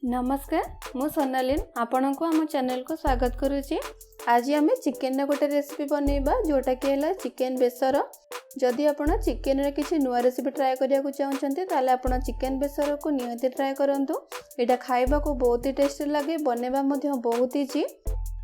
नमस्कार मु सोनालीन आपण को आम चैनल को स्वागत करुच्ची। आज आम चिकेन गोटे रेसिपी बनइबा जोटा कि है चिकेन बेसर। जदि आप चिकेन रे किसी नुआ रेसिपी ट्राए करने चाहते ताले आपण चिकेन बेसर को निहाती ट्राए करंतु। एटा खाइबा को बहुत ही टेस्टी लगे, बनइबा बहुत इजी।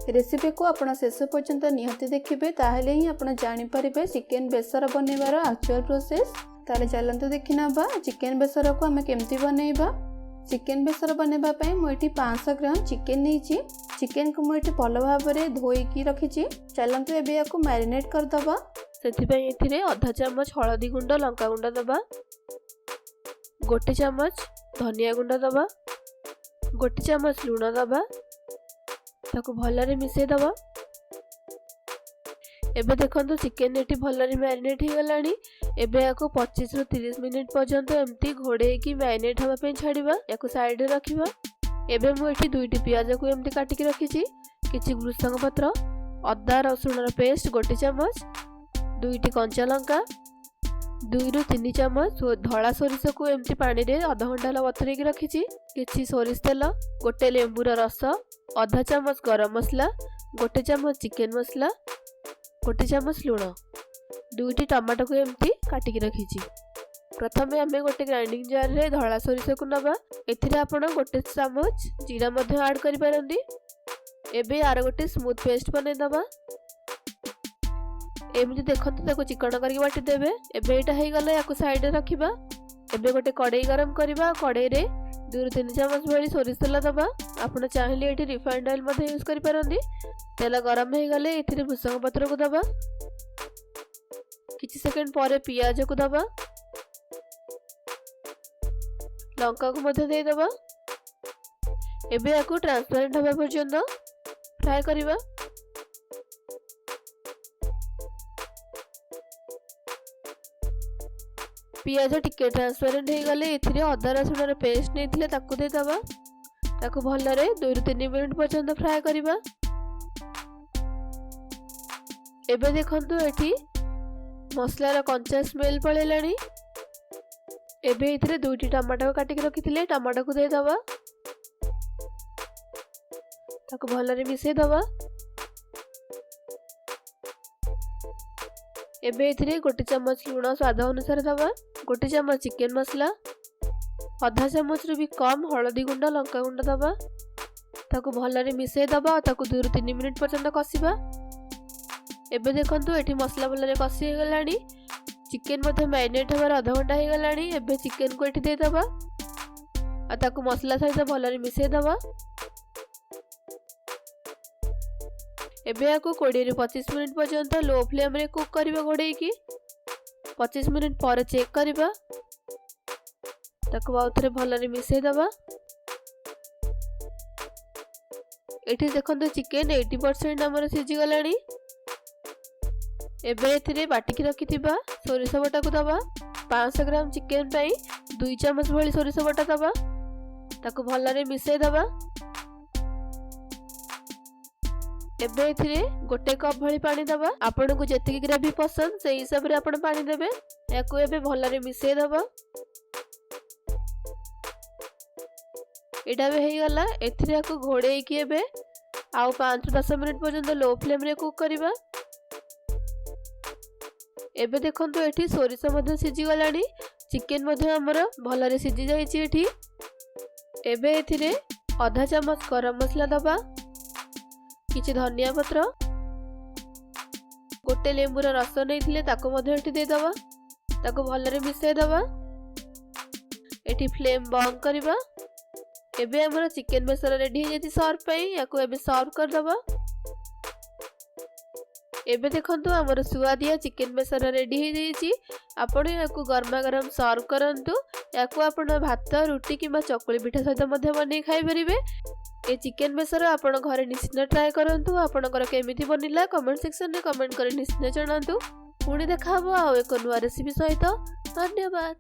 रेसिपी को आपण शेष पर्यंत निहाती देखिए, ताहले ही आपण जानि परिबे चिकेन बेसर बनइबार एक्चुअल प्रोसेस। ताले चलंतु देखिना चिकेन बेसर को आम केमती बनइबा। चिकेन बेसर बनइबा पई मुझे 500 ग्राम चिकेन नहीं। चिकेन को मुझे भल भाव में धोईकी रखी। चलते एबे या मैरिनेट करदबा। से आधा चामच हलदी गुंड लंका गुंड दबा, गोटे चामच धनिया गुंड दबा, गोटे चामच लुण दबा, ताको भलरे मिसई दबा। एबे देखंतु चिकेन एटी भलरे मैरिनेट हो गलानी। एबे याको 25 रु 30 मिनिट पर्यंत एमती घोड़े की मैरिनेट हवा पे छाड़िबा। याको साइड रे रखिबा। एबे मु एटी दुईटी प्याज को एमती काटी के रखिछि। किछि भृषंग पत्र, अदा रसुण पेस्ट गोटे चामच, दुईटी कंचा लंका, 2 रु 3 चामच धला सोरिष को एमती पानी रे आधा घंटा बतुरे के रखिछि। किछि सोरिष तेल, गोटे लेंबूर रस, आधा चामच गरम मसला, गोटे चामच चिकेन मसला, गोटे चामच लुण, 2टी टमाटो को एमती काटिकी रखिछि। प्रथमे आम गोटे ग्राइंडिंग जार रे धला सोरिष को नबा। एथिरे आपण गोटे चामच जीरा मध्य ऐड करि पारंदी। एबे यार गोटे स्मूथ पेस्ट बनै दबा। एमती देखंतु ताको चिकन करके बाटी देबे। एबे एटा हे गला याको साइड रे रखिबा। एबे गोटे कढ़ाई गरम करबा। कढ़ाई रे 2 रु 3 चामच भली सोरिष तेल दबा। आपण चाहिले एटी रिफाइंड ऑयल मध्य यूज करि पारंदी। तेल गरम हो गले एथिरे भृषंग पत्र को दबा। किछि सेकंड पर पियाज को दबा, लंका को मध्य दे दबा। एबे याको ट्रांसपेरेंट हवा पर्यंत फ्राई करिबा। पियाज टिके ट्रांसपेरेंट हो गले एथिरे अदा रसुण पेस्ट नेथिले ताको दे दबा। ताको भलरे 2 रु 3 मिनिट पर्यंत फ्राई करिबा। एबे देखंतु एठी मसलार कंचा स्मेल पळेलानी। एबे इथरे 2टी टमाटो काटी के रखिथिले टमाटो को दे दबा। ताको भलरे मिसई दबा। एबे इथरे गोटे चामच लुण स्वाद अनुसार दबा, गोटे चामच चिकेन मसला, आधा चामच रु भी कम हलदी गुंड लंका गुंड दबा। ताको भलरे मिसई दबा। ताको 2 रु 3 मिनिट पर्यंत कसिबा। एबे देखंतु एठी मसला भलरे कसी हो गलानी। चिकेन मथे मैरिनेट हबार आधा घंटा हो गलानी। एबे चिकेन को एठी दे दबा आ ताको मसला सहित भलरे मिसई दबा। एबे याको 20 रु 25 मिनिट पर्यंत लो फ्लेम रे कुक करिबा घोड़े की। 25 मिनिट पर चेक करिबा। ताको आउथरे भलरे मिसई दबा। एठी देखंतु चिकेन 80% हमर सिझी गलानी। एबे एथिरे बाटिकी रखिथिबा सोरिष बटा को दबा। 500 ग्राम चिकेन पई 2 चामच भली सोरिष बटा दबा। ताको भलरे मिसई दबा। एबे एथिरे गोटे कप भली पानी दबा। आपण को जेतिकी ग्रेवी पसंद से हिसाब रे आपण पानी देबे। याको एबे भलरे मिसई दबा। एटा बे हे गला। एथिरे याको घोड़े की एबे आउ 5 रु 10 मिनिट पर्यंत लो फ्लेम रे कुक करिबा। एबे देखंतु एठी सोरिष मध्य सिझी गलानी। चिकेन मध्य हमर भलरे सिझी जाईची एठी। एबे एथिरे आधा चामच गरम मसला दबा, किछि धनिया पत्र, गोटे लेंबूर रस नैथिले ताको मध्य एठी दे दबा। ताको भलरे मिसई दबा। एठी फ्लेम बंद करिबा। एबे हमर चिकेन बेसर रेडी हो जेती सर्व पई। याको एबे सर्व कर दबा। एबे देखंतु हमर सुआदिया चिकेन बेसर रेडी हो जाईची। आपण याको गरमा गरम सर्व करंतु। याको आपण भात, रुटी किबा चकुली पिठा सहित मध्य बनै खाइ परिबे। ए चिकेन बेसर आपण घरे निश्चित ट्राई करंतु। आपणकर केमिति बनिला कमेंट सेक्शन रे कमेंट करे निश्चित जणांतु। पुणी देखा हबो आ एक नुआ रेसिपी सहित। धन्यवाद।